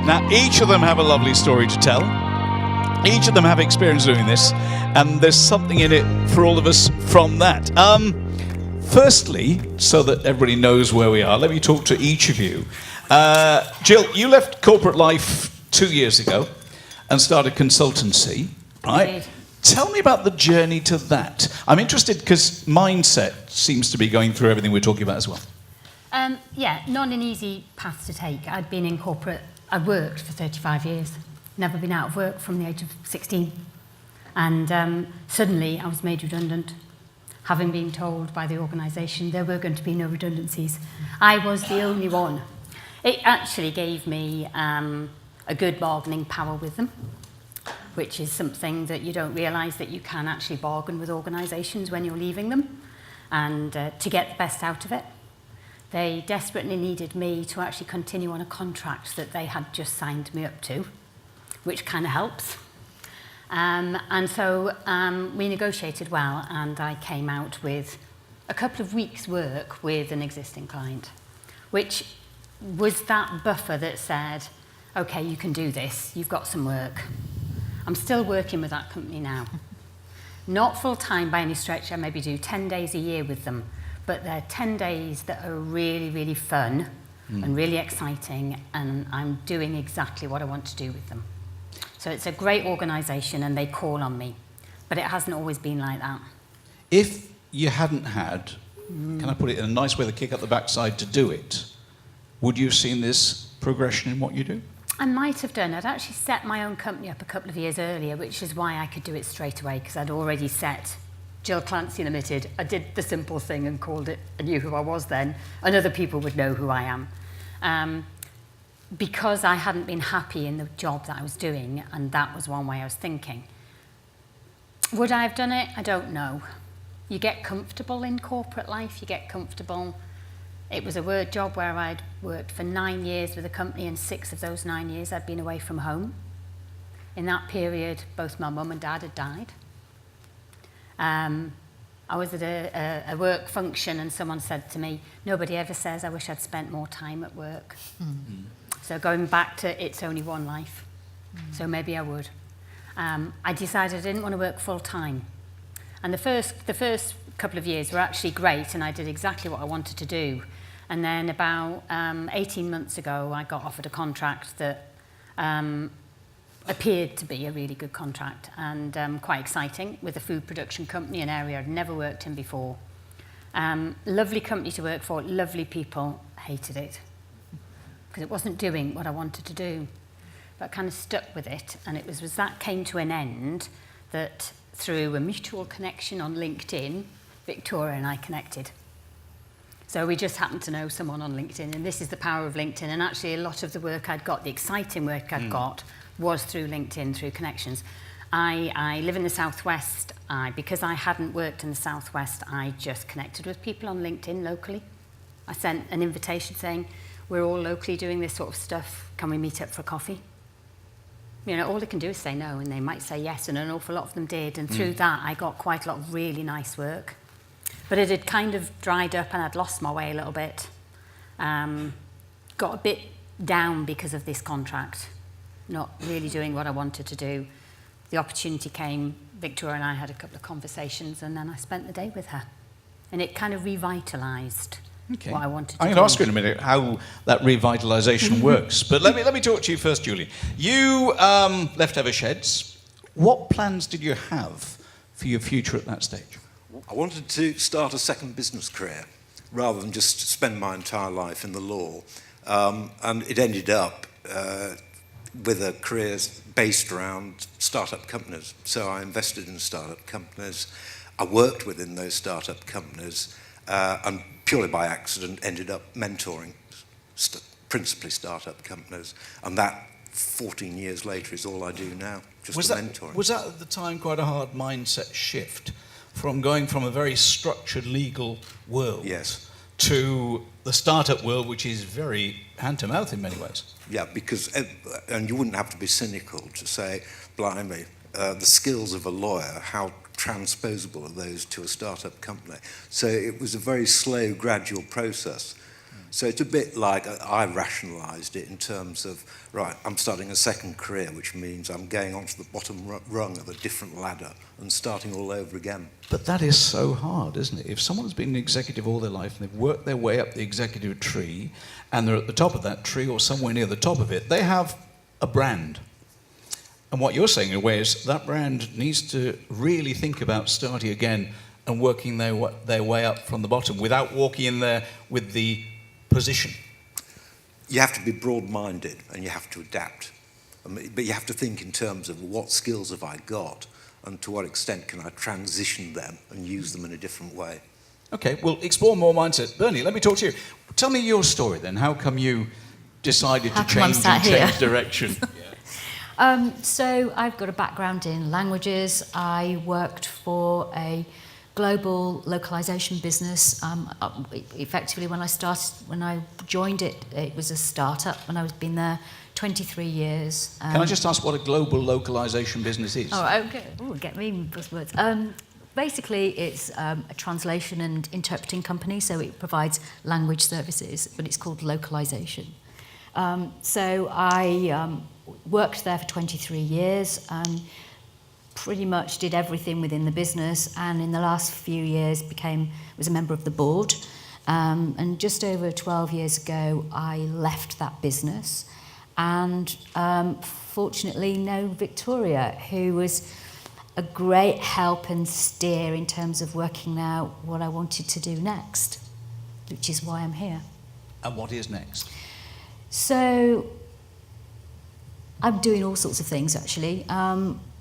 Now, each of them have a lovely story to tell. Each of them have experience doing this, and there's something in it for all of us from that. Firstly, so that everybody knows where we are, let me talk to each of you. Jill, you left corporate life 2 years ago and started consultancy, right? Indeed. Tell me about the journey to that. I'm interested because mindset seems to be going through everything we're talking about as well. Yeah, not an easy path to take. I'd been in corporate, I'd worked for 35 years, never been out of work from the age of 16. And suddenly I was made redundant, having been told by the organisation there were going to be no redundancies. I was the only one. It actually gave me a good bargaining power with them, which is something that you don't realise that you can actually bargain with organisations when you're leaving them, and to get the best out of it. They desperately needed me to actually continue on a contract that they had just signed me up to, which kind of helps. And so we negotiated well, and I came out with a couple of weeks' work with an existing client, which was that buffer that said, okay, you can do this, you've got some work. I'm still working with that company now. Not full-time by any stretch, I maybe do 10 days a year with them, but they're 10 days that are really, really fun and really exciting, and I'm doing exactly what I want to do with them. So it's a great organisation and they call on me, but it hasn't always been like that. If you hadn't had, can I put it in a nice way, the kick up the backside to do it, would you have seen this progression in what you do? I might have done. I'd actually set my own company up a couple of years earlier, which is why I could do it straight away, because I'd already set Jill Clancy Limited. I did the simple thing and called it, I knew who I was then, and other people would know who I am. Because I hadn't been happy in the job that I was doing, and that was one way I was thinking. Would I have done it? I don't know. You get comfortable in corporate life, you get comfortable. It was a work job where I'd worked for 9 years with a company, and 6 of those 9 years I'd been away from home. In that period, both my mum and dad had died. I was at a work function and someone said to me, nobody ever says I wish I'd spent more time at work. So going back to it's only one life, so maybe I would. I decided I didn't want to work full time. And the first couple of years were actually great, and I did exactly what I wanted to do. And then about 18 months ago, I got offered a contract that appeared to be a really good contract and quite exciting, with a food production company, an area I'd never worked in before. Lovely company to work for, lovely people, hated it, because it wasn't doing what I wanted to do. But I kind of stuck with it, and it was as that came to an end that through a mutual connection on LinkedIn, Victoria and I connected. So we just happened to know someone on LinkedIn, and this is the power of LinkedIn. And actually a lot of the work I'd got, the exciting work I'd got, was through LinkedIn, through connections. I live in the Southwest. Because I hadn't worked in the Southwest, I just connected with people on LinkedIn locally. I sent an invitation saying, we're all locally doing this sort of stuff, can we meet up for coffee? You know, all they can do is say no, and they might say yes, and an awful lot of them did. And through that, I got quite a lot of really nice work. But it had kind of dried up, and I'd lost my way a little bit. Got a bit down because of this contract, not really doing what I wanted to do. The opportunity came, Victoria and I had a couple of conversations, and then I spent the day with her. And it kind of revitalised what I wanted to do. I'm going to ask you in a minute how that revitalisation works. But let me talk to you first, Julie. You left Eversheds. What plans did you have for your future at that stage? I wanted to start a second business career rather than just spend my entire life in the law. And it ended up with a career based around startup companies. So I invested in startup companies. I worked within those startup companies and purely by accident ended up mentoring principally startup companies. And that 14 years later is all I do now, just mentoring. Was that at the time quite a hard mindset shift from going from a very structured legal world to the startup world, which is very hand-to-mouth in many ways? Yeah, because, and you wouldn't have to be cynical to say, blimey, the skills of a lawyer, how transposable are those to a startup company? So it was a very slow, gradual process. So it's a bit like I rationalised it in terms of, right, I'm starting a second career, which means I'm going onto the bottom rung of a different ladder and starting all over again. But that is so hard, isn't it? If someone's been an executive all their life and they've worked their way up the executive tree and they're at the top of that tree or somewhere near the top of it, they have a brand. And what you're saying in a way is that brand needs to really think about starting again and working their way up from the bottom without walking in there with the position. You have to be broad-minded and you have to adapt. But you have to think in terms of what skills have I got and to what extent can I transition them and use them in a different way. Okay, we'll explore more mindset. Bernie, let me talk to you. Tell me your story then. How come you decided to change direction? So I've got a background in languages. I worked for a global localization business. Effectively, when I joined it, it was a startup, and I've been there 23 years. Can I just ask what a global localization business is? Oh, okay. Ooh, get me buzzwords. Basically, it's a translation and interpreting company, so it provides language services, but it's called localization. So I worked there for 23 years and pretty much did everything within the business, and in the last few years was a member of the board. And just over 12 years ago, I left that business. And fortunately, know Victoria, who was a great help and steer in terms of working out what I wanted to do next, which is why I'm here. And what is next? So I'm doing all sorts of things, actually.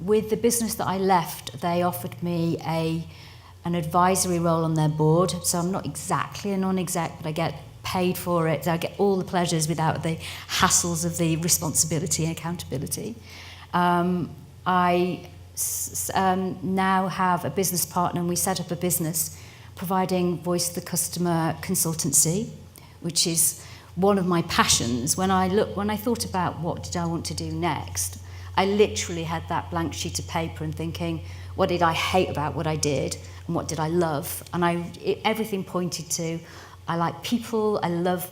With the business that I left, they offered me an advisory role on their board. So I'm not exactly a non-exec, but I get paid for it. So I get all the pleasures without the hassles of the responsibility and accountability. I now have a business partner, and we set up a business providing voice to the customer consultancy, which is one of my passions. When I thought about what did I want to do next, I literally had that blank sheet of paper and thinking, what did I hate about what I did and what did I love? And everything pointed to, I like people, I love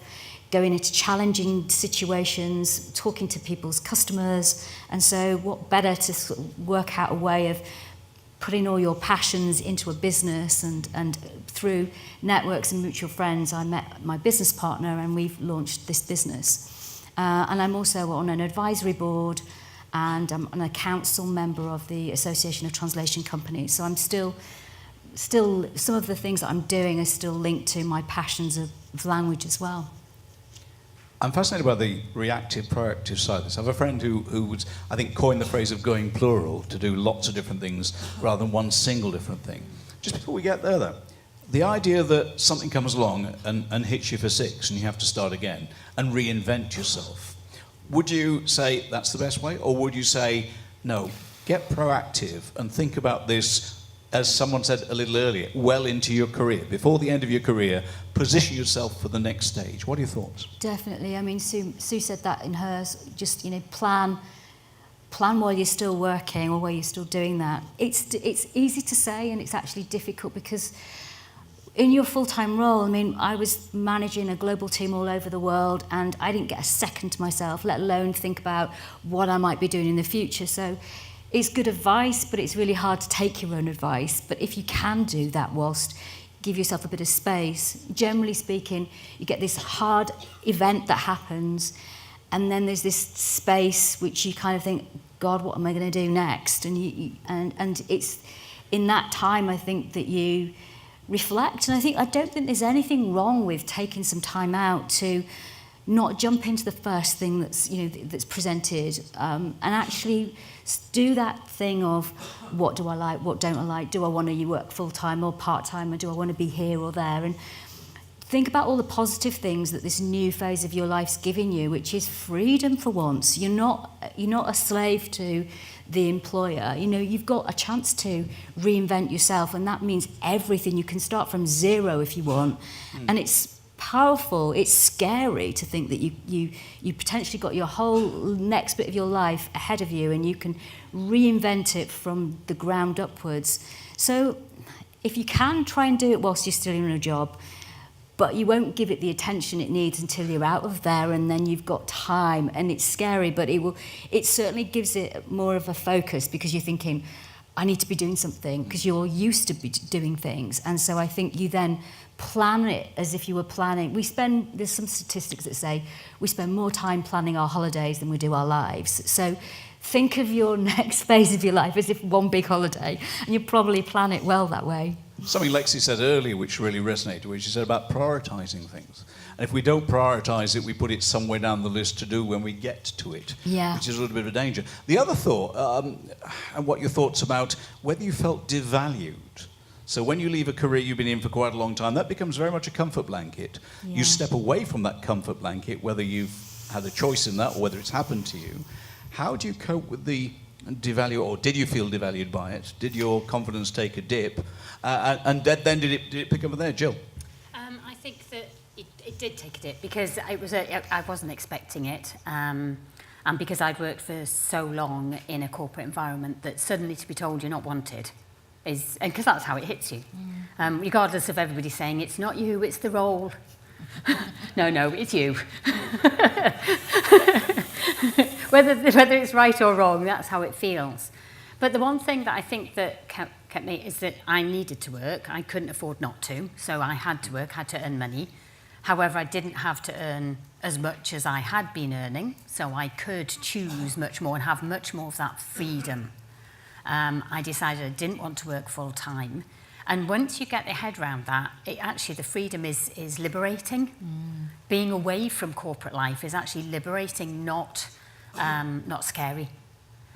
going into challenging situations, talking to people's customers, and so what better to sort of work out a way of putting all your passions into a business, and through networks and mutual friends, I met my business partner and we've launched this business. And I'm also on an advisory board, and I'm a council member of the Association of Translation Companies. So I'm still some of the things that I'm doing are still linked to my passions of language as well. I'm fascinated by the reactive, proactive side of this. I have a friend who would, I think, coin the phrase of going plural to do lots of different things rather than one single different thing. Just before we get there, though, the idea that something comes along and hits you for six and you have to start again and reinvent yourself, would you say that's the best way? Or would you say, no, get proactive and think about this, as someone said a little earlier, well into your career, before the end of your career, position yourself for the next stage? What are your thoughts? Definitely. I mean, Sue said that in hers. Just, plan while you're still working or while you're still doing that. It's easy to say, and it's actually difficult because in your full-time role, I mean, I was managing a global team all over the world, and I didn't get a second to myself, let alone think about what I might be doing in the future. So it's good advice, but it's really hard to take your own advice. But if you can do that whilst give yourself a bit of space, generally speaking, you get this hard event that happens, and then there's this space which you kind of think, God, what am I going to do next? And it's in that time, I think, that you reflect. And I don't think there's anything wrong with taking some time out to not jump into the first thing that's presented, and actually do that thing of what do I like, what don't I like, do I want to work full-time or part-time, or do I want to be here or there, and think about all the positive things that this new phase of your life's giving you, which is freedom for once. You're not a slave to the employer. You've got a chance to reinvent yourself, and that means everything. You can start from zero if you want, and it's powerful. It's scary to think that you potentially got your whole next bit of your life ahead of you, and you can reinvent it from the ground upwards. So if you can, try and do it whilst you're still in a job. but you won't give it the attention it needs until you're out of there, and then you've got time, and it's scary, but it certainly gives it more of a focus, because you're thinking, I need to be doing something, because you're used to be doing things. And so I think you then plan it as if you were planning. There's some statistics that say we spend more time planning our holidays than we do our lives. So think of your next phase of your life as if one big holiday, and you probably plan it well that way. Something Lexi said earlier which really resonated, which she said about prioritising things. And if we don't prioritise it, we put it somewhere down the list to do when we get to it, which is a little bit of a danger. The other thought, and what your thoughts about whether you felt devalued. So when you leave a career you've been in for quite a long time, that becomes very much a comfort blanket. Yeah. You step away from that comfort blanket, whether you've had a choice in that or whether it's happened to you. How do you cope with the devalue, or did you feel devalued by it? Did your confidence take a dip? And then did it pick up there, Jill? I think that it did take a dip, because I wasn't expecting it, and because I'd worked for so long in a corporate environment, that suddenly to be told you're not wanted is, and because that's how it hits you, regardless of everybody saying it's not you, it's the role. No, it's you. whether it's right or wrong, that's how it feels. But the one thing that I think that kept me is that I needed to work. I couldn't afford not to, so I had to work, had to earn money. However, I didn't have to earn as much as I had been earning, so I could choose much more and have much more of that freedom. I decided I didn't want to work full time. And once you get your head around that, the freedom is liberating. Being away from corporate life is actually liberating, not scary.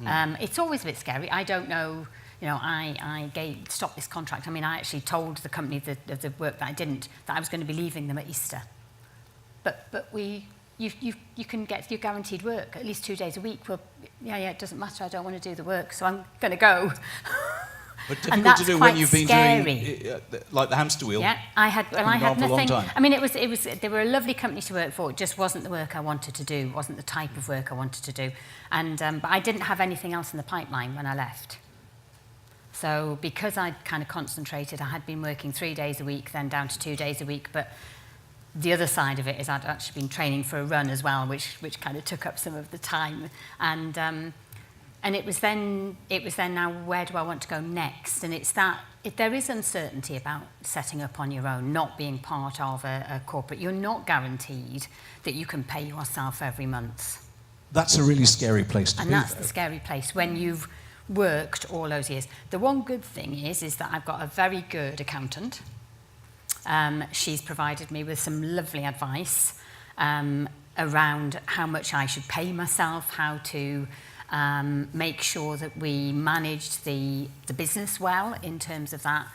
It's always a bit scary. I don't know, I stopped this contract. I mean, I actually told the company the work that I was going to be leaving them at Easter. But you can get your guaranteed work at least 2 days a week. Well, it doesn't matter. I don't want to do the work, so I'm going to go. But difficult to do when you've been doing like the hamster wheel. Yeah, I had nothing. For a long time. I mean, they were a lovely company to work for. It just wasn't the work I wanted to do. Wasn't the type of work I wanted to do. And but I didn't have anything else in the pipeline when I left. So because I'd kind of concentrated, I had been working 3 days a week, then down to 2 days a week. But the other side of it is I'd actually been training for a run as well, which kind of took up some of the time. And it was then now, where do I want to go next? And it's that there is uncertainty about setting up on your own, not being part of a corporate. You're not guaranteed that you can pay yourself every month. That's a really scary place to be. And that's the scary place when you've worked all those years. The one good thing is that I've got a very good accountant. She's provided me with some lovely advice around how much I should pay myself, how to make sure that we managed the business well in terms of that.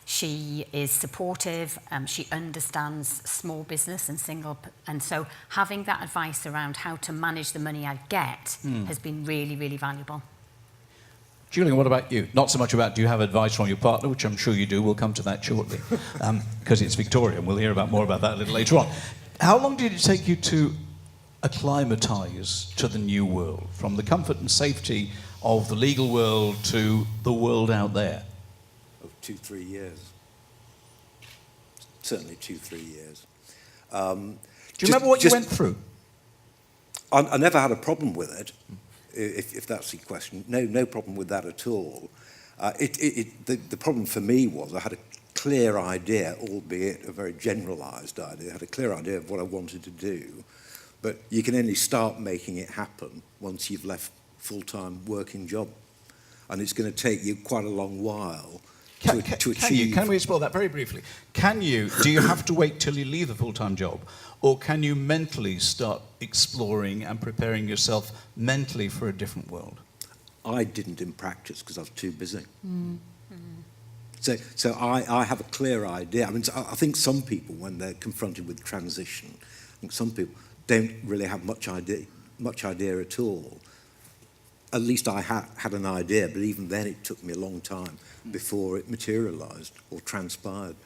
She is supportive, she understands small business and so having that advice around how to manage the money I get has been really, really valuable. Julian, what about you? Not so much about do you have advice from your partner, which I'm sure you do. We'll come to that shortly, because it's Victorian. We'll hear more about that a little later on. How long did it take you to acclimatise to the new world, from the comfort and safety of the legal world to the world out there? 2-3 years. Certainly 2-3 years. Do you remember what you went through? I never had a problem with it, if that's the question. No problem with that at all. The problem for me was I had a clear idea, albeit a very generalised idea. I had a clear idea of what I wanted to do. But you can only start making it happen once you've left full-time working job. And it's going to take you quite a long while to achieve. Can we explore that very briefly? Do you have to wait till you leave the full-time job? Or can you mentally start exploring and preparing yourself mentally for a different world? I didn't in practice because I was too busy. So I have a clear idea. I mean, I think some people, when they're confronted with transition, I think some people don't really have much idea at all. At least I had an idea, but even then it took me a long time before it materialised or transpired.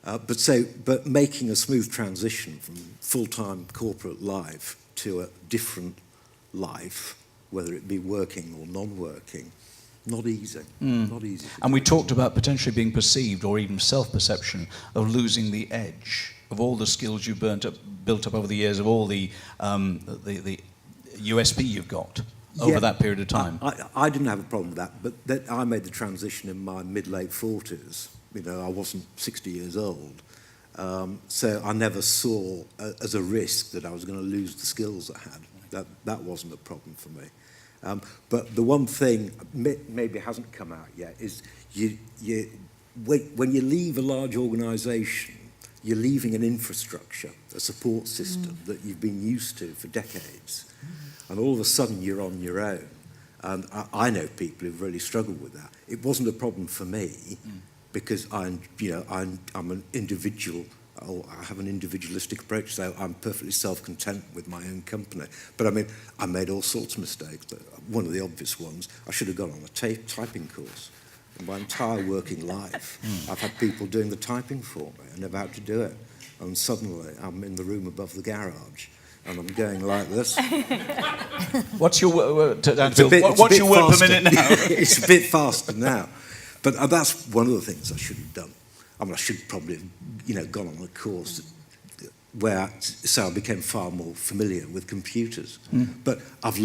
But making a smooth transition from full-time corporate life to a different life, whether it be working or non-working, not easy. Not easy. And we talked about potentially being perceived, or even self-perception, of losing the edge of all the skills you've built up over the years, of all the USP you've got over that period of time. I didn't have a problem with that, but I made the transition in my mid-late 40s. You know, I wasn't 60 years old. So I never saw as a risk that I was going to lose the skills I had. That wasn't a problem for me. But the one thing maybe hasn't come out yet is when you leave a large organisation, you're leaving an infrastructure, a support system that you've been used to for decades. And all of a sudden you're on your own. And I know people who've really struggled with that. It wasn't a problem for me because I'm an individual. I have an individualistic approach, so I'm perfectly self-content with my own company. But I mean, I made all sorts of mistakes. But one of the obvious ones, I should have gone on a typing course. In my entire working life, I've had people doing the typing for me. I never had to do it. And suddenly, I'm in the room above the garage, and I'm going like this. What's your what's your word per minute now? It's a bit faster now. But that's one of the things I should have done. I mean, I should probably have, gone on a course so I became far more familiar with computers. But I've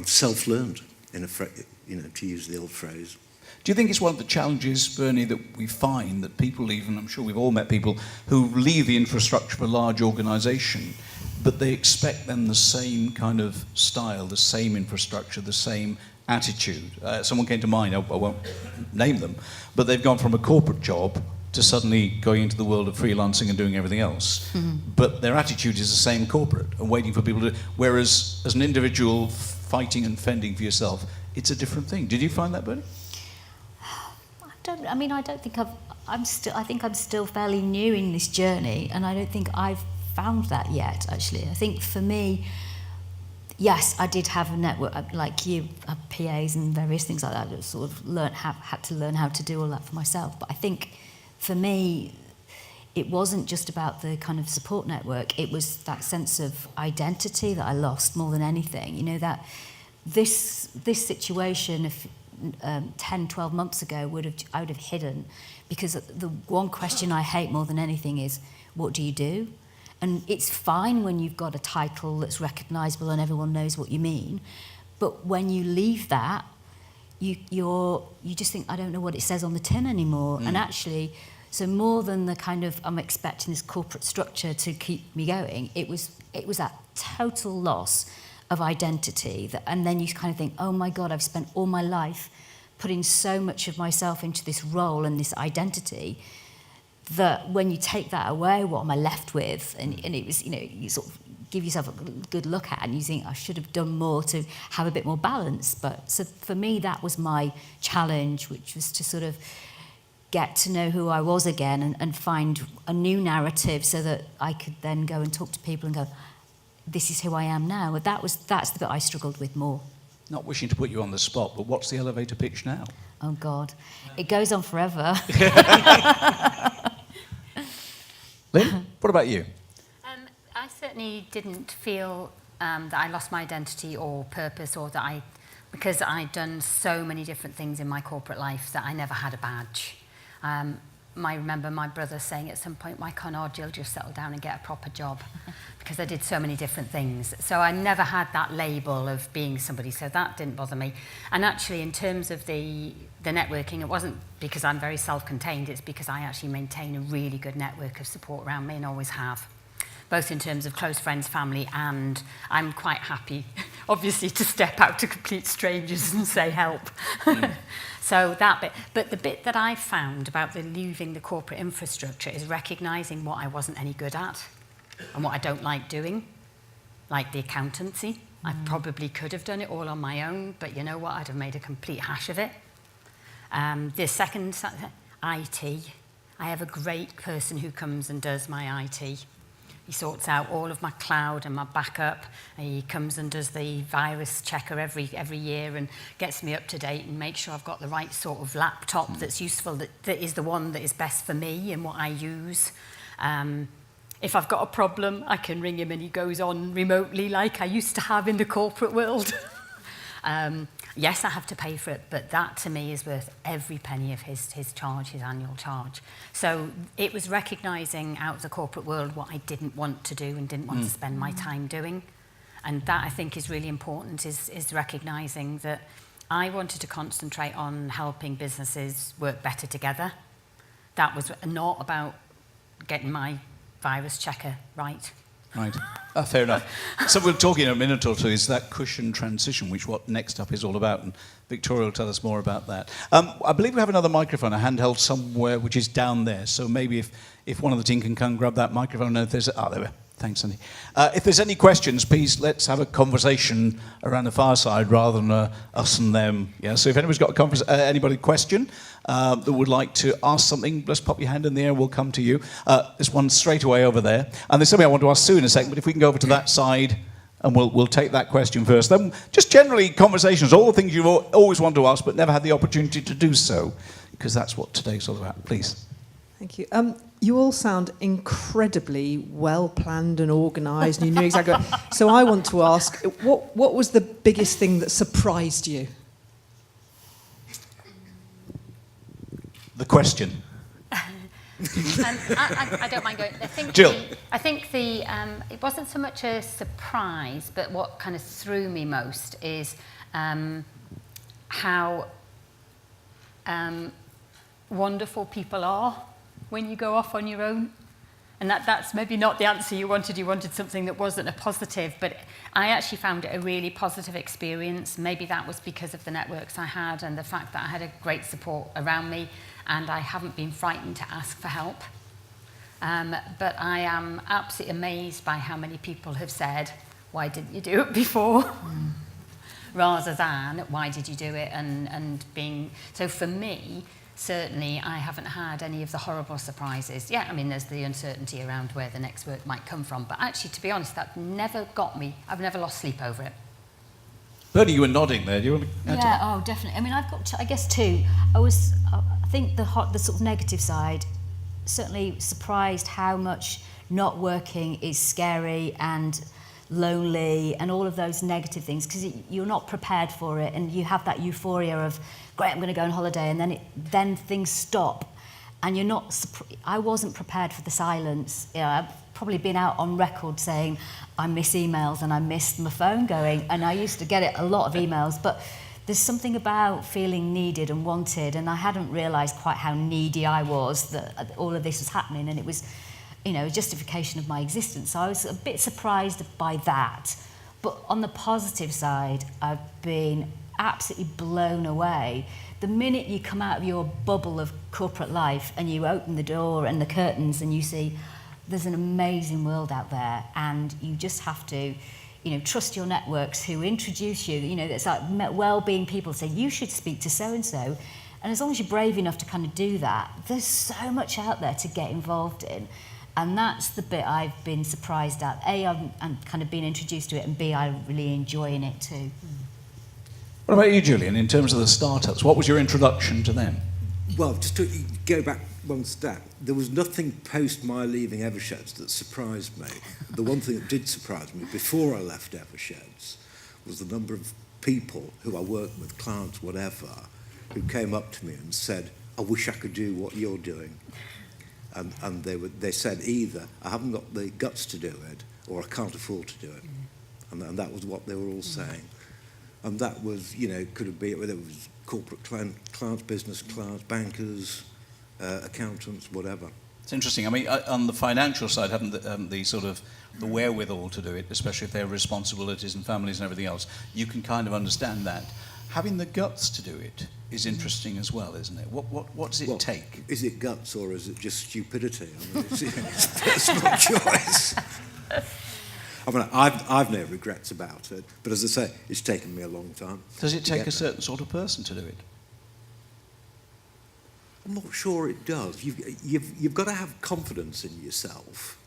self-learned, to use the old phrase. Do you think it's one of the challenges, Bernie, that we find that people even, I'm sure we've all met people who leave the infrastructure of a large organisation, but they expect then the same kind of style, the same infrastructure, the same attitude? Someone came to mind, I won't name them, but they've gone from a corporate job to suddenly going into the world of freelancing and doing everything else. But their attitude is the same corporate and waiting for people to... Whereas as an individual fighting and fending for yourself, it's a different thing. Did you find that, Bernie? I think I'm still fairly new in this journey, and I don't think I've found that yet, actually. I think for me, yes, I did have a network, like you, PAs and various things like that. I sort of had to learn how to do all that for myself. But I think for me, it wasn't just about the kind of support network. It was that sense of identity that I lost more than anything. You know, that this situation, if 10, 12 months ago, I would have hidden, because the one question I hate more than anything is, what do you do? And it's fine when you've got a title that's recognisable and everyone knows what you mean, but when you leave that, you just think, I don't know what it says on the tin anymore. And actually, so more than the kind of, I'm expecting this corporate structure to keep me going, it was that total loss of identity, and then you kind of think, oh my God, I've spent all my life putting so much of myself into this role and this identity, that when you take that away, what am I left with? And it was, you sort of give yourself a good look at, and you think, I should have done more to have a bit more balance. But so for me, that was my challenge, which was to sort of get to know who I was again and find a new narrative so that I could then go and talk to people and go, this is who I am now. But that's the bit I struggled with more. Not wishing to put you on the spot, but what's the elevator pitch now? Oh God, it goes on forever. Lynn, what about you? I certainly didn't feel that I lost my identity or purpose, or that because I'd done so many different things in my corporate life that I never had a badge. I remember my brother saying at some point, why can't our Jill just settle down and get a proper job? Because I did so many different things. So I never had that label of being somebody, so that didn't bother me. And actually, in terms of the networking, it wasn't because I'm very self-contained, it's because I actually maintain a really good network of support around me and always have, both in terms of close friends, family, and I'm quite happy, obviously, to step out to complete strangers and say help. So that bit. But the bit that I found about leaving the corporate infrastructure is recognising what I wasn't any good at and what I don't like doing, like the accountancy. I probably could have done it all on my own, but you know what? I'd have made a complete hash of it. The second, IT. I have a great person who comes and does my IT. He sorts out all of my cloud and my backup. He comes and does the virus checker every year and gets me up to date and makes sure I've got the right sort of laptop that's useful, that is the one that is best for me and what I use. If I've got a problem, I can ring him and he goes on remotely like I used to have in the corporate world. Yes, I have to pay for it, but that to me is worth every penny of his charge, his annual charge. So it was recognising out of the corporate world what I didn't want to do and didn't want to spend my time doing. And that I think is really important, is recognising that I wanted to concentrate on helping businesses work better together. That was not about getting my virus checker right. Right. Fair enough. So we'll talk in a minute or two, is that cushion transition, which what Next Up is all about, and Victoria will tell us more about that. I believe we have another microphone, a handheld somewhere, which is down there. So maybe if one of the team can come grab that microphone. If there's... there we are. Thanks, Andy. If there's any questions, please let's have a conversation around the fireside rather than us and them. Yeah. So if anybody's got a question that would like to ask something, just pop your hand in the air. We'll come to you. There's one straight away over there, and there's something I want to ask Sue in a second. But if we can go over to that side, and we'll take that question first. Then just generally conversations, all the things you've always wanted to ask but never had the opportunity to do so, because that's what today's all about. Please. Thank you. You all sound incredibly well-planned and organised, and you knew exactly what... So I want to ask, what was the biggest thing that surprised you? The question. I don't mind going. Jill. I think it wasn't so much a surprise, but what kind of threw me most is how wonderful people are when you go off on your own. And that's maybe not the answer you wanted. You wanted something that wasn't a positive, but I actually found it a really positive experience. Maybe that was because of the networks I had and the fact that I had a great support around me, and I haven't been frightened to ask for help. But I am absolutely amazed by how many people have said, why didn't you do it before? Rather than, why did you do it? And being... So for me, certainly I haven't had any of the horrible surprises. Yeah, I mean, there's the uncertainty around where the next work might come from. But actually, to be honest, that never got me. I've never lost sleep over it. Bernie, you were nodding there. Do you want to add to Yeah, that? oh, definitely. I mean, I've got, I guess, two. I think the sort of negative side, certainly surprised how much not working is scary and lonely and all of those negative things, because you're not prepared for it, and you have that euphoria of, great, I'm going to go on holiday, and then things stop, and you're not... I wasn't prepared for the silence. You know, I've probably been out on record saying I miss emails and I missed my phone going, and I used to get it a lot of emails, but there's something about feeling needed and wanted, and I hadn't realised quite how needy I was that all of this was happening, and it was, you know, a justification of my existence. So I was a bit surprised by that. But on the positive side, I've been absolutely blown away. The minute you come out of your bubble of corporate life and you open the door and the curtains and you see there's an amazing world out there, and you just have to, you know, trust your networks who introduce you. You know, it's like well-being people say, you should speak to so-and-so. And as long as you're brave enough to kind of do that, there's so much out there to get involved in. And that's the bit I've been surprised at. A, I'm kind of being introduced to it, and B, I'm really enjoying it too. What about you, Julian, in terms of the startups? What was your introduction to them? Well, just to go back one step, there was nothing post my leaving Eversheds that surprised me. The one thing that did surprise me before I left Eversheds was the number of people who I worked with, clients, whatever, who came up to me and said, I wish I could do what you're doing. And they said either, I haven't got the guts to do it, or I can't afford to do it. And that was what they were all saying. And that was, you know, could have been, whether it was corporate clients, business clients, bankers, accountants, whatever. It's interesting. I mean, on the financial side, haven't the sort of the wherewithal to do it, especially if they have responsibilities and families and everything else. You can kind of understand that. Having the guts to do it is interesting as well, isn't it? What does it take? Is it guts or is it just stupidity? I mean, it's personal choice. I mean, I've no regrets about it, but as I say, it's taken me a long time. Does it take a certain sort of person to do it? I'm not sure it does. You've got to have confidence in yourself,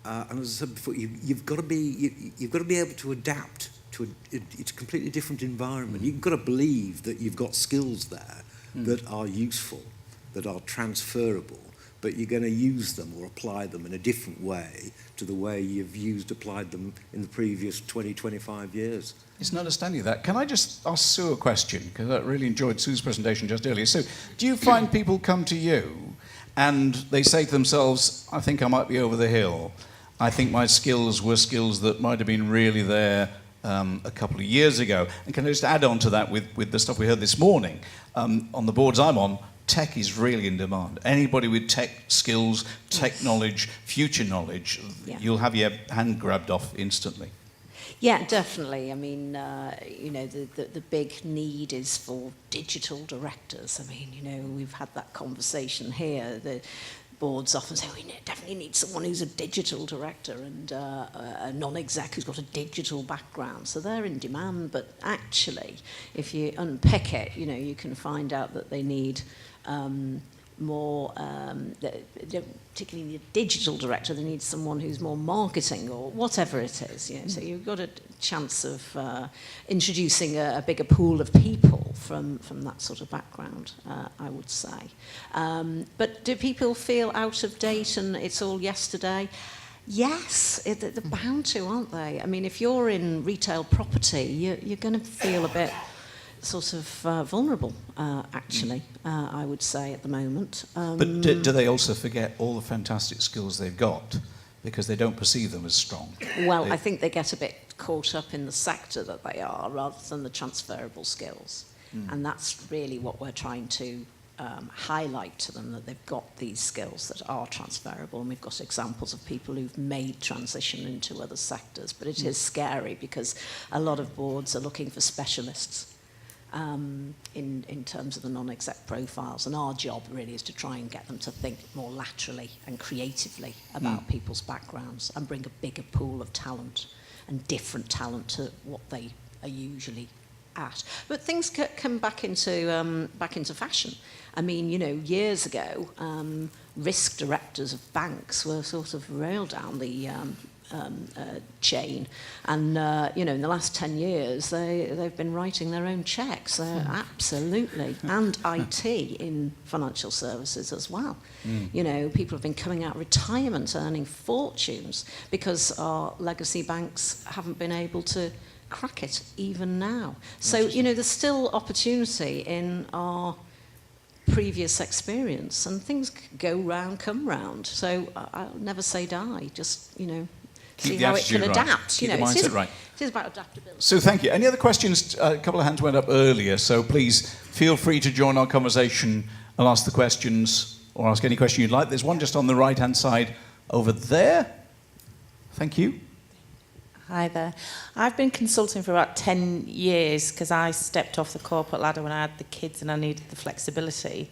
and as I said before, you've got to be able to adapt to it's a completely different environment. You've got to believe that you've got skills there that are useful, that are transferable, but you're going to use them or apply them in a different way to the way you've applied them in the previous 20, 25 years. It's an understanding of that. Can I just ask Sue a question? Because I really enjoyed Sue's presentation just earlier. So, do you find people come to you and they say to themselves, I think I might be over the hill. I think my skills were skills that might have been really there a couple of years ago. And can I just add on to that with the stuff we heard this morning? On the boards I'm on, tech is really in demand. Anybody with tech skills, tech knowledge, future knowledge, you'll have your hand grabbed off instantly. Yeah, definitely. I mean, the big need is for digital directors. I mean, we've had that conversation here. The boards often say, we definitely need someone who's a digital director and a non-exec who's got a digital background. So they're in demand, but actually, if you unpick it, you can find out that they need more, particularly the digital director, they need someone who's more marketing or whatever it is. So you've got a chance of introducing a bigger pool of people from that sort of background, I would say. But do people feel out of date and it's all yesterday? Yes, they're bound to, aren't they? I mean, if you're in retail property, you're going to feel a bit sort of vulnerable, actually, I would say at the moment. But do they also forget all the fantastic skills they've got because they don't perceive them as strong? Well, I think they get a bit caught up in the sector that they are rather than the transferable skills. And that's really what we're trying to highlight to them, that they've got these skills that are transferable, and we've got examples of people who've made transition into other sectors. But it is scary because a lot of boards are looking for specialists in terms of the non-exec profiles, and our job really is to try and get them to think more laterally and creatively about people's backgrounds and bring a bigger pool of talent and different talent to what they are usually at. But things come back into fashion. I mean, years ago, risk directors of banks were sort of railed down the chain, and in the last 10 years they've been writing their own checks, absolutely, and IT in financial services as well. People have been coming out of retirement earning fortunes because our legacy banks haven't been able to crack it even now. So there's still opportunity in our previous experience, and things go round, come round. So I'll never say die, just see how it can adapt. Keep the mindset right. It is about adaptability. So thank you. Any other questions? A couple of hands went up earlier, so please feel free to join our conversation and ask the questions or ask any question you'd like. There's one just on the right-hand side over there. Thank you. Hi there. I've been consulting for about 10 years because I stepped off the corporate ladder when I had the kids and I needed the flexibility.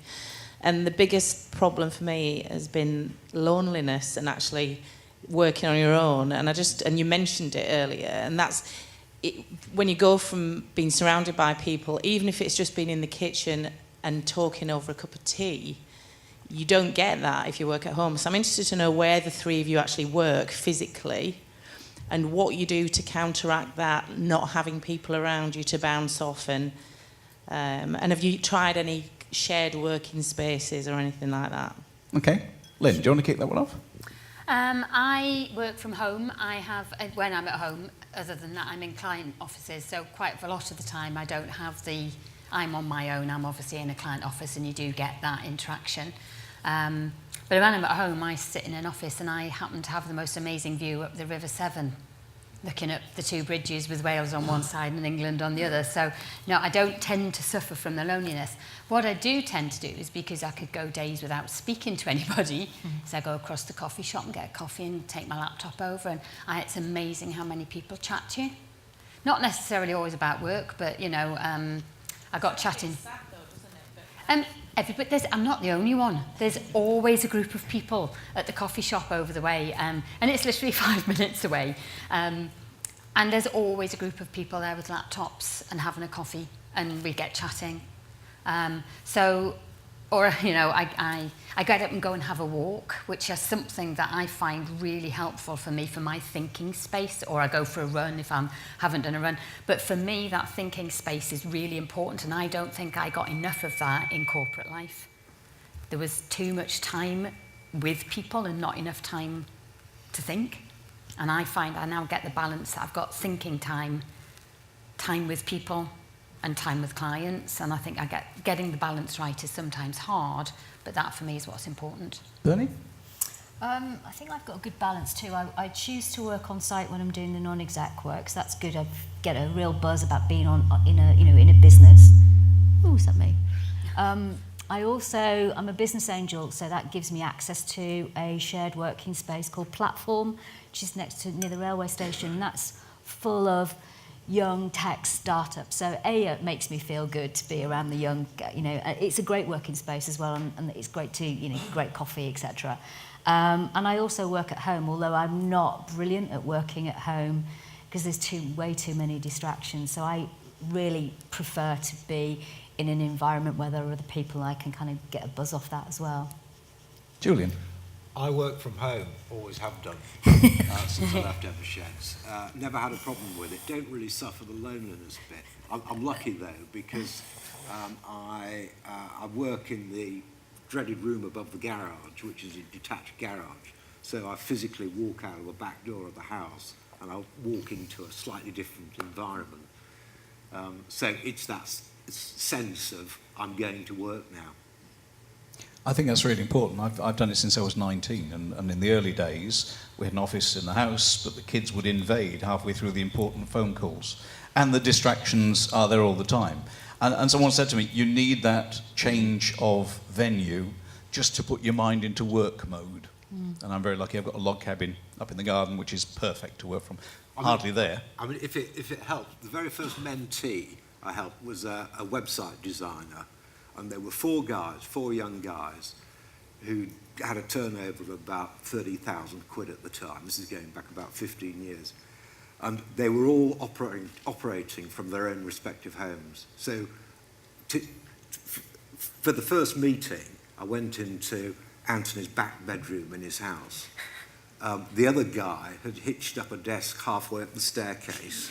And the biggest problem for me has been loneliness and actually working on your own. And you mentioned it earlier, and that's it, when you go from being surrounded by people, even if it's just being in the kitchen and talking over a cup of tea, you don't get that if you work at home. So I'm interested to know where the three of you actually work physically, and what you do to counteract that, not having people around you to bounce off. And have you tried any shared working spaces or anything like that? Okay. Lynn, do you want to kick that one off? I work from home. I have, when I'm at home, other than that, I'm in client offices. So quite a lot of the time, I don't have I'm on my own. I'm obviously in a client office, and you do get that interaction. But when I'm at home, I sit in an office and I happen to have the most amazing view up the River Severn, looking at the two bridges with Wales on one side and England on the other. So, no, I don't tend to suffer from the loneliness. What I do tend to do is, because I could go days without speaking to anybody, is I go across the coffee shop and get a coffee and take my laptop over, and it's amazing how many people chat to you. Not necessarily always about work, but, I got chatting. I'm not the only one. There's always a group of people at the coffee shop over the way, and it's literally 5 minutes away. And there's always a group of people there with laptops and having a coffee, and we get chatting. I get up and go and have a walk, which is something that I find really helpful for me, for my thinking space, or I go for a run if I haven't done a run. But for me, that thinking space is really important, and I don't think I got enough of that in corporate life. There was too much time with people and not enough time to think. And I find I now get the balance that I've got thinking time, time with people, and time with clients. And I think getting the balance right is sometimes hard, but that for me is what's important. Bernie? I think I've got a good balance too. I choose to work on site when I'm doing the non-exec work, so that's good. I get a real buzz about being in a business. Ooh, is that me? I'm a business angel, so that gives me access to a shared working space called Platform, which is near the railway station, and that's full of young tech startups. So it makes me feel good to be around the young, it's a great working space as well, and it's great to, great coffee, etc. And I also work at home, although I'm not brilliant at working at home because there's way too many distractions. So I really prefer to be in an environment where there are other people I can kind of get a buzz off that as well. Julian? I work from home, always have done, since I left Eversheds. Never had a problem with it. Don't really suffer the loneliness bit. I'm lucky though, because I work in the dreaded room above the garage, which is a detached garage. So I physically walk out of the back door of the house and I'll walk into a slightly different environment. So it's that sense of I'm going to work now. I think that's really important. I've done it since I was 19, and in the early days, we had an office in the house, but the kids would invade halfway through the important phone calls. And the distractions are there all the time. And someone said to me, you need that change of venue just to put your mind into work mode. And I'm very lucky. I've got a log cabin up in the garden, which is perfect to work from. Hardly there. I mean, if it helps, the very first mentee I helped was a website designer. And there were four young guys, who had a turnover of about 30,000 quid at the time. This is going back about 15 years. And they were all operating from their own respective homes. So for the first meeting, I went into Anthony's back bedroom in his house. The other guy had hitched up a desk halfway up the staircase.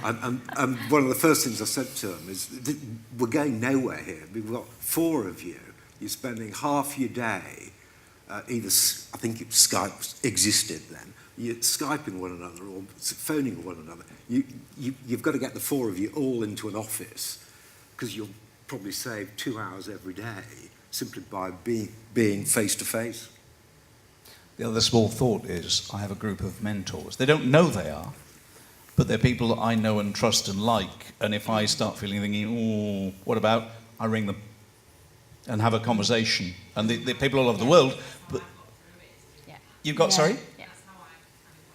and one of the first things I said to him is, we're going nowhere here. We've got four of you. You're spending half your day, either, I think Skype existed then, you're Skyping one another or phoning one another. You've got to get the four of you all into an office, because you'll probably save 2 hours every day simply by being face to face. The other small thought is I have a group of mentors. They don't know they are, but they're people that I know and trust and like. And if I start thinking, oh, what about, I ring them and have a conversation. And they're people all over the world. But you've got, sorry? Yeah.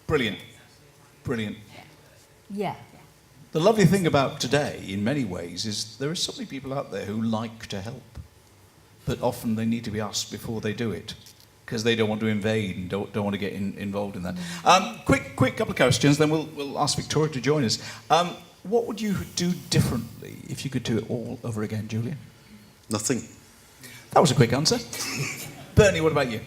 Brilliant. Brilliant. Yeah. The lovely thing about today, in many ways, is there are so many people out there who like to help. But often they need to be asked before they do it, because they don't want to invade and don't want to get involved in that. Quick couple of questions, then we'll ask Victoria to join us. What would you do differently if you could do it all over again, Julian? Nothing. That was a quick answer. Bernie, what about you?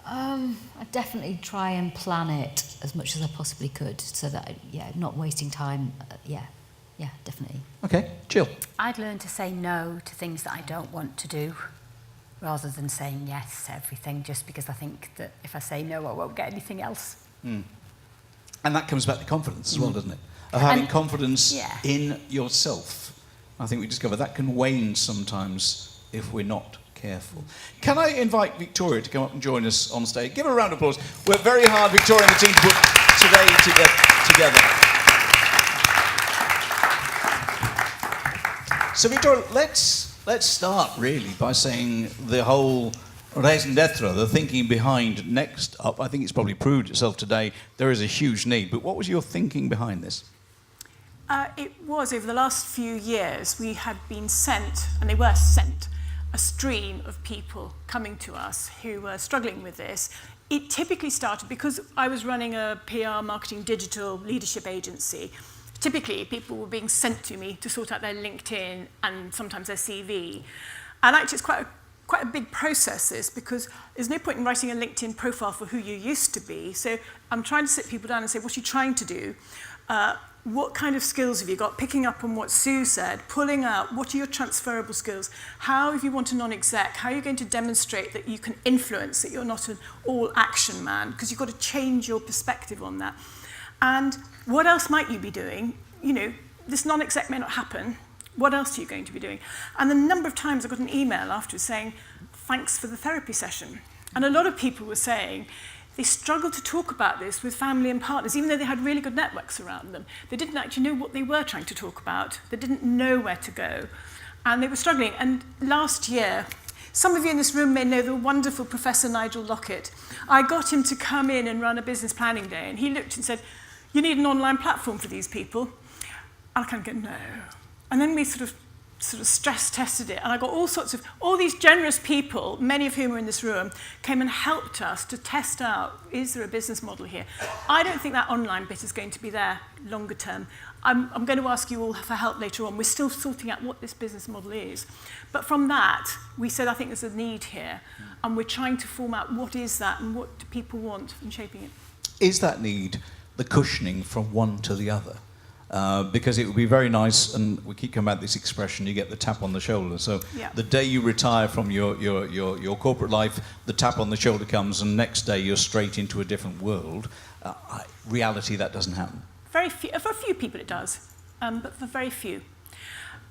I'd definitely try and plan it as much as I possibly could, so that, not wasting time. Yeah, definitely. Okay, Jill. I'd learn to say no to things that I don't want to do, rather than saying yes to everything, just because I think that if I say no, I won't get anything else. And that comes back to confidence as well, doesn't it? Of having confidence in yourself. I think we discovered that can wane sometimes if we're not careful. Can I invite Victoria to come up and join us on stage? Give her a round of applause. Worked very hard, Victoria and the team, to put today together. So, Victoria, let's start really by saying the whole raison d'etre, the thinking behind Next Up. I think it's probably proved itself today. There is a huge need. But what was your thinking behind this? It was, over the last few years, we had been sent, and they were sent, a stream of people coming to us who were struggling with this. It typically started because I was running a PR, marketing, digital leadership agency. Typically, people were being sent to me to sort out their LinkedIn and sometimes their CV. And actually, it's quite a big process, this, because there's no point in writing a LinkedIn profile for who you used to be. So I'm trying to sit people down and say, what are you trying to do? what kind of skills have you got? Picking up on what Sue said, pulling out what are your transferable skills? How, if you want a non-exec, how are you going to demonstrate that you can influence, that you're not an all-action man? Because you've got to change your perspective on that. And what else might you be doing? You know, this non-exec may not happen. What else are you going to be doing? And the number of times I got an email afterwards saying, thanks for the therapy session. And a lot of people were saying, they struggled to talk about this with family and partners, even though they had really good networks around them. They didn't actually know what they were trying to talk about. They didn't know where to go. And they were struggling. And last year, some of you in this room may know the wonderful Professor Nigel Lockett. I got him to come in and run a business planning day. And he looked and said, you need an online platform for these people. And I kind of go, no. And then we sort of stress tested it, and I got all these generous people, many of whom are in this room, came and helped us to test out, is there a business model here? I don't think that online bit is going to be there longer term. I'm going to ask you all for help later on. We're still sorting out what this business model is. But from that, we said, I think there's a need here, and we're trying to form out what is that and what do people want and shaping it. Is that need the cushioning from one to the other? Because it would be very nice, and we keep coming back to this expression, you get the tap on the shoulder. So the day you retire from your corporate life, the tap on the shoulder comes, and next day you're straight into a different world. Reality, that doesn't happen. Very few, for a few people it does, but for very few.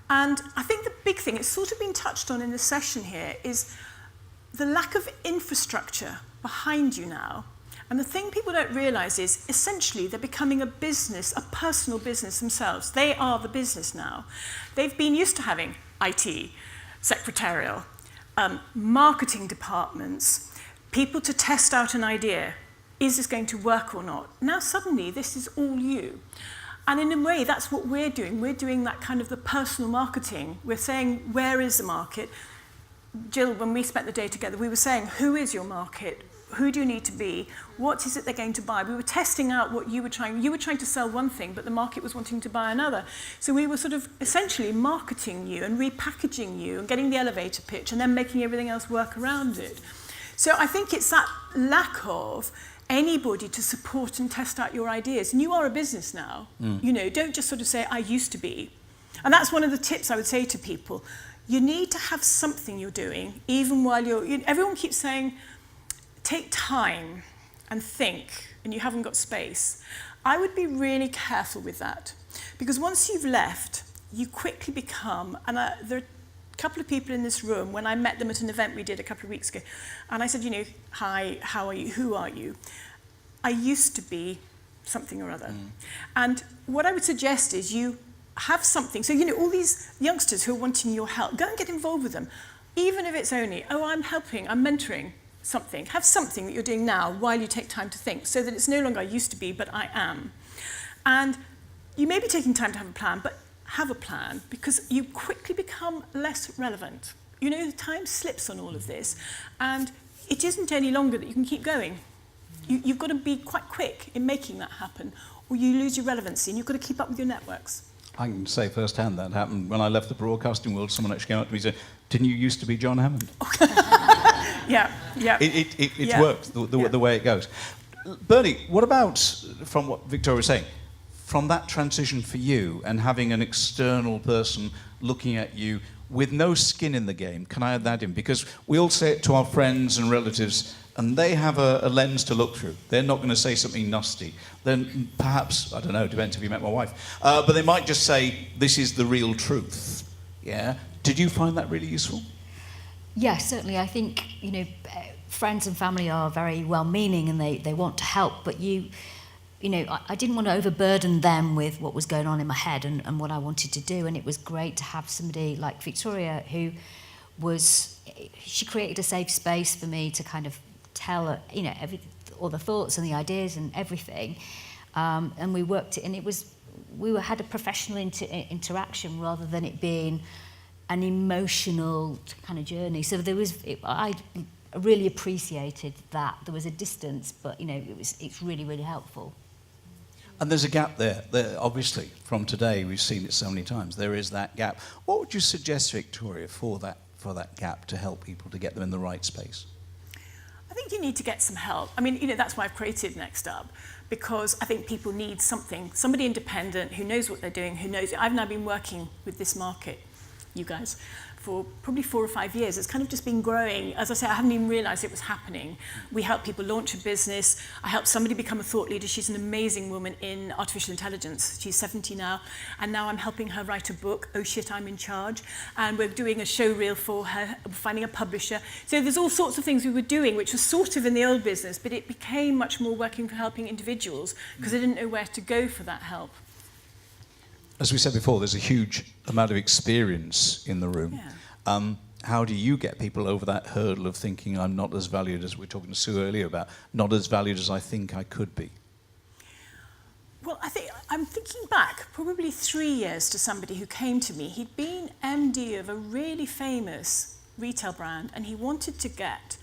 And I think the big thing, it's sort of been touched on in the session here, is the lack of infrastructure behind you now. And the thing people don't realise is, essentially, they're becoming a business, a personal business themselves. They are the business now. They've been used to having IT, secretarial, marketing departments, people to test out an idea. Is this going to work or not? Now, suddenly, this is all you. And in a way, that's what we're doing. We're doing that kind of the personal marketing. We're saying, where is the market? Jill, when we spent the day together, we were saying, who is your market? Who do you need to be? What is it they're going to buy? We were testing out what you were trying to sell one thing, but the market was wanting to buy another. So we were sort of essentially marketing you and repackaging you and getting the elevator pitch and then making everything else work around it. So I think it's that lack of anybody to support and test out your ideas. And you are a business now. You know, don't just sort of say, I used to be. And that's one of the tips I would say to people. You need to have something you're doing, even while everyone keeps saying, take time and think, and you haven't got space. I would be really careful with that, because once you've left, you quickly become, and there are a couple of people in this room, when I met them at an event we did a couple of weeks ago, and I said, you know, hi, how are you, who are you? I used to be something or other. And what I would suggest is you have something, so, you know, all these youngsters who are wanting your help, go and get involved with them, even if it's only, oh, I'm helping, I'm mentoring, something. Have something that you're doing now while you take time to think, so that it's no longer I used to be, but I am. And you may be taking time to have a plan, but have a plan, because you quickly become less relevant. You know, time slips on all of this, and it isn't any longer that you can keep going. You've got to be quite quick in making that happen, or you lose your relevancy, and you've got to keep up with your networks. I can say firsthand that happened when I left the broadcasting world. Someone actually came up to me and said, didn't you used to be John Hammond? Yeah. It works, the way it goes. Bernie, what about, from what Victoria was saying, from that transition for you and having an external person looking at you with no skin in the game? Can I add that in? Because we all say it to our friends and relatives, and they have a lens to look through. They're not going to say something nasty. Then perhaps, I don't know, depends if you met my wife, but they might just say, this is the real truth. Yeah? Did you find that really useful? Yeah, certainly. I think, you know, friends and family are very well-meaning and they want to help, but you know, I didn't want to overburden them with what was going on in my head and what I wanted to do, and it was great to have somebody like Victoria who she created a safe space for me to kind of tell, you know, all the thoughts and the ideas and everything, and we worked it, and we had a professional interaction rather than it being an emotional kind of journey. So I really appreciated that. There was a distance, but, you know, it's really, really helpful. And there's a gap there. Obviously, from today, we've seen it so many times. There is that gap. What would you suggest, Victoria, for that gap to help people to get them in the right space? I think you need to get some help. I mean, you know, that's why I've created Next Up. because I think people need somebody independent who knows what they're doing, who knows. I've now been working with this market, you guys, for probably 4 or 5 years. It's kind of just been growing. As I say, I haven't even realised it was happening. We help people launch a business. I helped somebody become a thought leader. She's an amazing woman in artificial intelligence. She's 70 now. And now I'm helping her write a book, Oh Shit, I'm in Charge. And we're doing a show reel for her, finding a publisher. So there's all sorts of things we were doing, which was sort of in the old business, but it became much more working for helping individuals because I didn't know where to go for that help. As we said before, there's a huge amount of experience in the room. Yeah. How do you get people over that hurdle of thinking I'm not as valued, as we were talking to Sue earlier about, not as valued as I think I could be? Well, I'm thinking back probably 3 years to somebody who came to me. He'd been MD of a really famous retail brand, and he wanted to get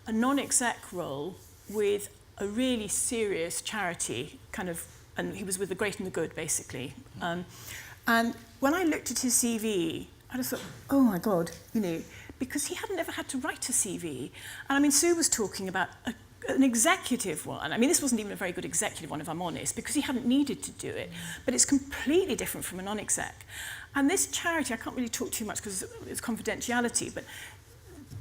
a non-exec role with a really serious charity, and he was with the great and the good, basically. And when I looked at his CV, I just thought, oh my God, because he hadn't ever had to write a CV. And I mean, Sue was talking about an executive one. I mean, this wasn't even a very good executive one, if I'm honest, because he hadn't needed to do it. But it's completely different from a non-exec. And this charity, I can't really talk too much because it's confidentiality, but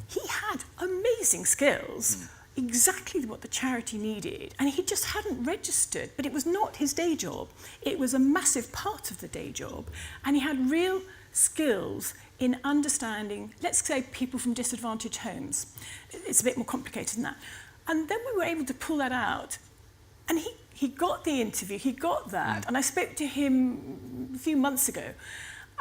he had amazing skills. Exactly what the charity needed, and he just hadn't registered, but it was not his day job. It was a massive part of the day job, and he had real skills in understanding, let's say, people from disadvantaged homes. It's a bit more complicated than that. And then we were able to pull that out, and he got the interview, he got that, and I spoke to him a few months ago,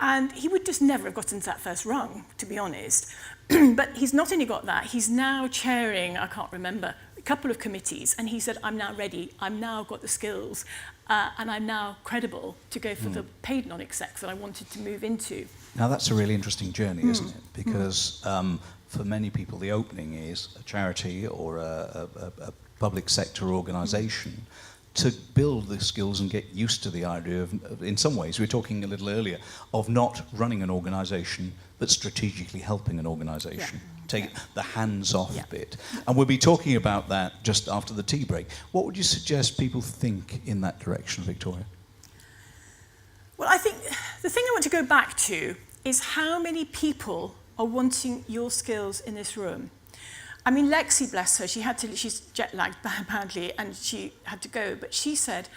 and he would just never have gotten to that first rung, to be honest. But he's not only got that, he's now chairing, I can't remember, a couple of committees, and he said, I'm now ready, I've now got the skills, and I'm now credible to go for the paid non-execs that I wanted to move into. Now that's a really interesting journey, isn't it? Because for many people the opening is a charity or a public sector organisation to build the skills and get used to the idea of, in some ways, we were talking a little earlier, of not running an organisation, but strategically helping an organisation. Take the hands-off bit. And we'll be talking about that just after the tea break. What would you suggest people think in that direction, Victoria? Well, I think the thing I want to go back to is how many people are wanting your skills in this room. I mean, Lexi, bless her, she's jet-lagged badly and she had to go, but she said,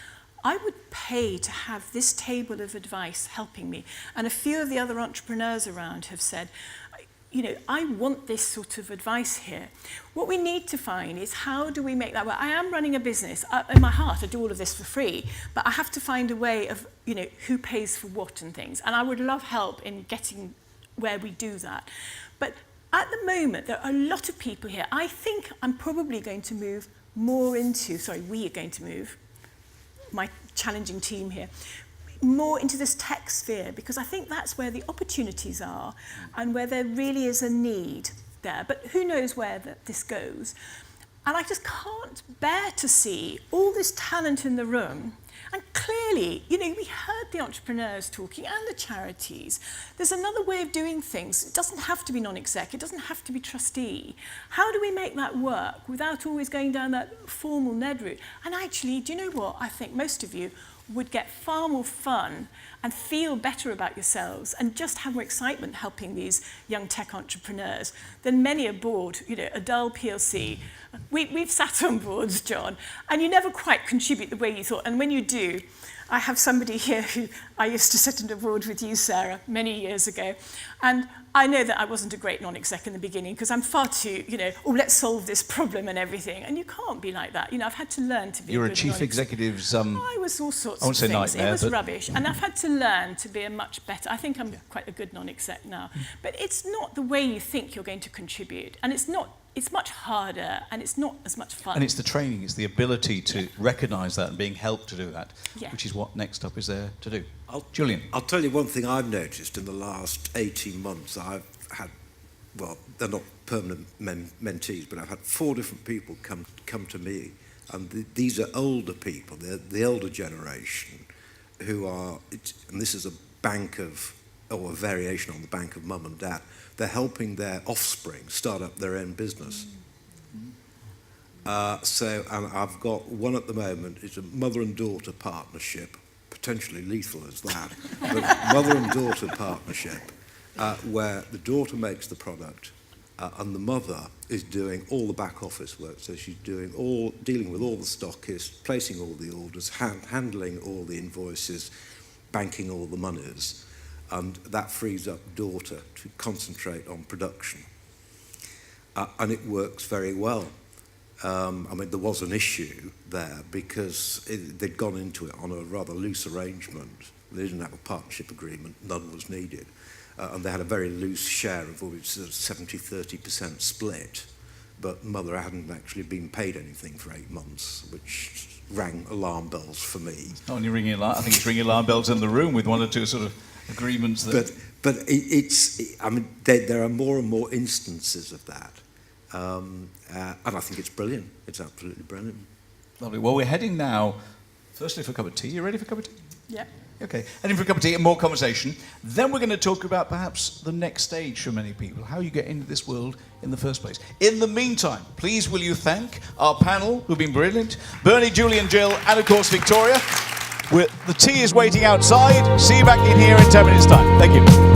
I would pay to have this table of advice helping me. And a few of the other entrepreneurs around have said, I want this sort of advice here. What we need to find is how do we make that work? I am running a business. In my heart, I do all of this for free, but I have to find a way of, who pays for what and things. And I would love help in getting where we do that. But at the moment, there are a lot of people here. I think I'm probably going to move more into, we are going to move, my challenging team here, more into this tech sphere, because I think that's where the opportunities are and where there really is a need there. But who knows where this goes. And I just can't bear to see all this talent in the room. And clearly, we heard the entrepreneurs talking and the charities. There's another way of doing things. It doesn't have to be non-exec. It doesn't have to be trustee. How do we make that work without always going down that formal NED route? And actually, do you know what? I think most of you would get far more fun and feel better about yourselves and just have more excitement helping these young tech entrepreneurs than many a board, a dull PLC. We've sat on boards, John, and you never quite contribute the way you thought. And when you do, I have somebody here who I used to sit on a board with you, Sarah, many years ago. And I know that I wasn't a great non-exec in the beginning because I'm far too, let's solve this problem and everything. And you can't be like that. I've had to learn to be You're a good chief non-exec. executive's... I was all sorts I won't of say things. nightmare, It was but... rubbish. And I've had to learn to be a much better... I think I'm quite a good non-exec now. But it's not the way you think you're going to contribute. And it's much harder and it's not as much fun. And it's the training, it's the ability to recognise that and being helped to do that, Yeah. which is what Next Up is there to do. Julian. I'll tell you one thing I've noticed in the last 18 months. I've had, well, they're not permanent mentees, but I've had 4 different people come to me, and these are older people, they're the older generation, who are, and this is a bank of, or a variation on the bank of mum and dad, they're helping their offspring start up their own business. And I've got one at the moment. It's a mother and daughter partnership, potentially lethal as that, but mother and daughter partnership, where the daughter makes the product and the mother is doing all the back office work. So she's dealing with all the stockists, placing all the orders, handling all the invoices, banking all the monies, and that frees up daughter to concentrate on production. And it works very well. I mean, there was an issue there because they'd gone into it on a rather loose arrangement. They didn't have a partnership agreement, none was needed. And they had a very loose share of what was a 70-30% split, but mother hadn't actually been paid anything for 8 months, which rang alarm bells for me. It's not only ringing alarm, I think it's ringing alarm bells in the room with 1 or 2 sort of agreements. But I mean, there are more and more instances of that. And I think it's brilliant. It's absolutely brilliant. Lovely. Well, we're heading now, firstly for a cup of tea. You ready for a cup of tea? Yeah. Okay. Heading for a cup of tea and more conversation. Then we're going to talk about perhaps the next stage for many people, how you get into this world in the first place. In the meantime, please will you thank our panel, who've been brilliant, Bernie, Julie and Jill, and of course Victoria. The tea is waiting outside. See you back in here in 10 minutes' time. Thank you.